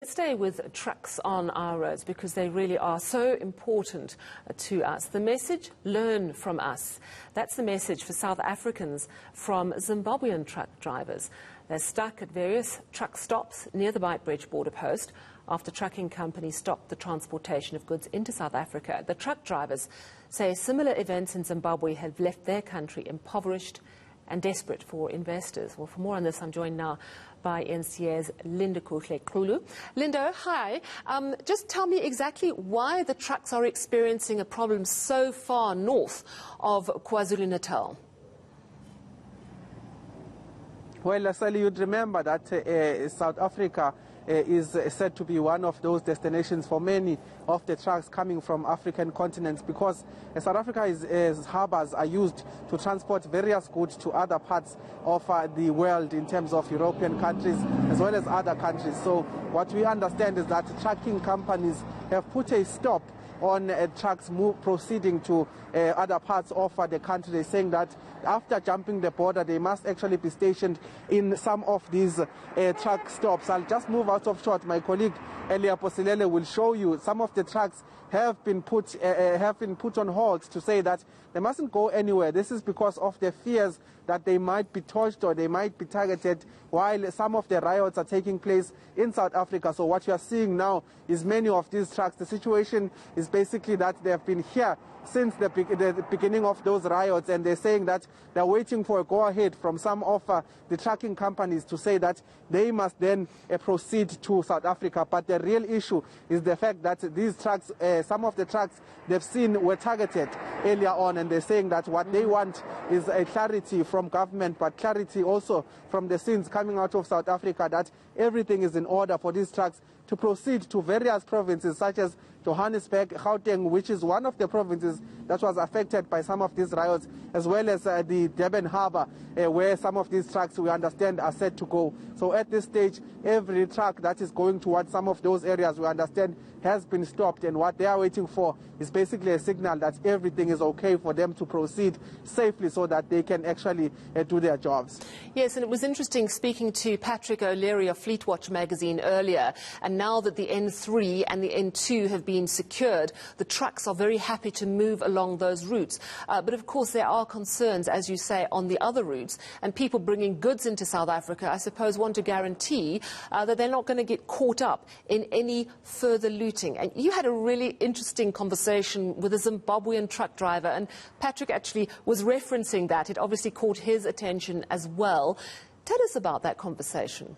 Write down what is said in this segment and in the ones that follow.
Stay with trucks on our roads because they really are so important to us. The message, learn from us. That's the message for South Africans from Zimbabwean truck drivers. They're stuck at various truck stops near the Beitbridge border post after trucking companies stopped the transportation of goods into South Africa. The truck drivers say similar events in Zimbabwe have left their country impoverished and desperate for investors. Well, for more on this, I'm joined now by NCA's Lindokuhle Xulu. Lindo, hi. Just tell me exactly why the trucks are experiencing a problem so far north of KwaZulu-Natal. Well, Sally, you'd remember that South Africa is said to be one of those destinations for many of the trucks coming from African continents, because South Africa's harbors are used to transport various goods to other parts of the world in terms of European countries as well as other countries. So what we understand is that trucking companies have put a stop on trucks proceeding to other parts of the country. They're saying that after jumping the border, they must actually be stationed in some of these truck stops. I'll just move out of shot. My colleague Elia Posilele will show you some of the trucks have been put on hold to say that they mustn't go anywhere. This is because of the fears that they might be torched or they might be targeted while some of the riots are taking place in South Africa. So what you are seeing now is many of these trucks. The situation is basically that they have been here since the beginning of those riots, and they're saying that they're waiting for a go-ahead from some of the trucking companies to say that they must then proceed to South Africa. But the real issue is the fact that these trucks, some of the trucks they've seen were targeted earlier on, and they're saying that what they want is a clarity from government, but clarity also from the scenes coming out of South Africa that everything is in order for these trucks to proceed to various provinces such as Johannesburg, Gauteng, which is one of the provinces that was affected by some of these riots, as well as the Durban Harbour, where some of these trucks, we understand, are set to go. So at this stage, every truck that is going towards some of those areas, we understand, has been stopped, and what they are waiting for is basically a signal that everything is okay for them to proceed safely so that they can actually do their jobs. Yes, and it was interesting speaking to Patrick O'Leary of Fleetwatch magazine earlier, and now that the N3 and the N2 have been secured, the trucks are very happy to move along those routes. But of course there are concerns, as you say, on the other routes, and people bringing goods into South Africa, I suppose, want to guarantee that they're not going to get caught up in any further looting. And you had a really interesting conversation with a Zimbabwean truck driver, and Patrick actually was referencing that. It obviously caught his attention as well. Tell us about that conversation.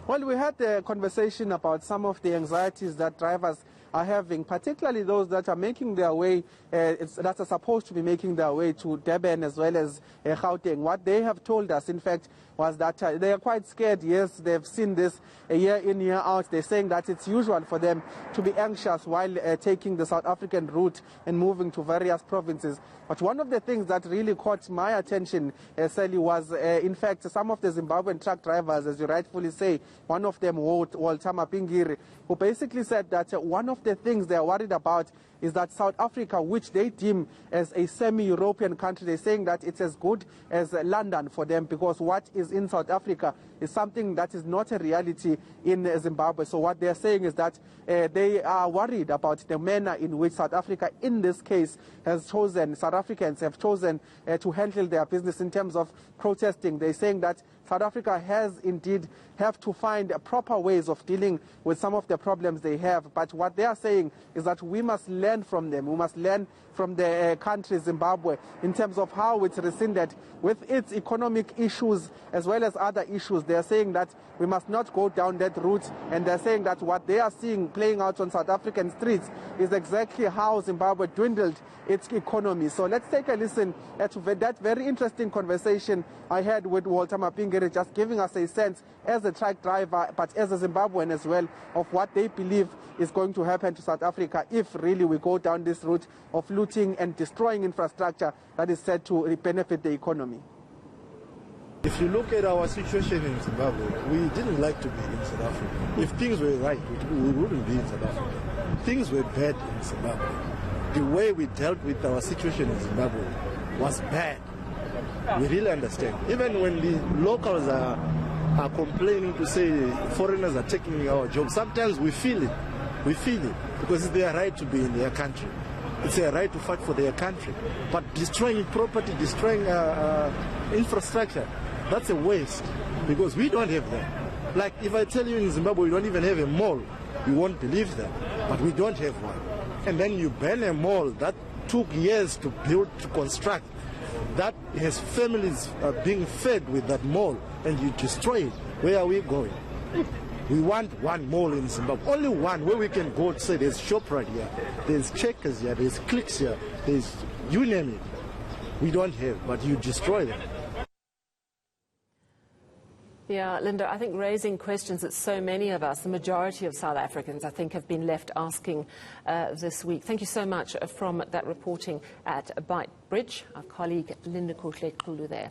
Well, we had a conversation about some of the anxieties that drivers are having, particularly those that are making their way, that are supposed to be making their way to Durban as well as Gauteng. What they have told us, in fact, was that they are quite scared. Yes, they've seen this year in, year out. They're saying that it's usual for them to be anxious while taking the South African route and moving to various provinces. But one of the things that really caught my attention, Sally, was in fact some of the Zimbabwean truck drivers, as you rightfully say, one of them, Walter Mapingiri, who basically said that one of the things they are worried about is that South Africa, which they deem as a semi-European country, they're saying that it's as good as London for them, because what is in South Africa is something that is not a reality in Zimbabwe. So what they're saying is that they are worried about the manner in which South Africa, in this case, has chosen, South Africans have chosen to handle their business in terms of protesting. They're saying that South Africa has indeed have to find proper ways of dealing with some of the problems they have. But what they are saying is that we must learn from them. We must learn from the country Zimbabwe in terms of how it's rescinded with its economic issues as well as other issues. They are saying that we must not go down that route, and they're saying that what they are seeing playing out on South African streets is exactly how Zimbabwe dwindled its economy. So let's take a listen to that very interesting conversation I had with Walter Mapingiri, just giving us a sense as a truck driver, but as a Zimbabwean as well, of what they believe is going to happen to South Africa if really we go down this route of looting and destroying infrastructure that is said to benefit the economy. If you look at our situation in Zimbabwe, we didn't like to be in South Africa. If things were right, we wouldn't be in South Africa. Things were bad in Zimbabwe. The way we dealt with our situation in Zimbabwe was bad. We really understand. Even when the locals are are complaining to say foreigners are taking our jobs. Sometimes we feel it. We feel it because it's their right to be in their country. It's their right to fight for their country. But destroying property, destroying infrastructure, that's a waste because we don't have that. Like if I tell you in Zimbabwe we don't even have a mall, you won't believe that. But we don't have one. And then you ban a mall that took years to build, to construct, that has families being fed with that mall, and you destroy it. Where are we going? We want one mall in Zimbabwe, only one where we can go to say there's ShopRite here, there's Checkers here, there's Clicks here, there's you name it. We don't have, but you destroy them. Yeah, Linda, I think raising questions that so many of us, the majority of South Africans, I think, have been left asking this week. Thank you so much from that reporting at Bite Bridge, our colleague Lindokuhle Xulu there.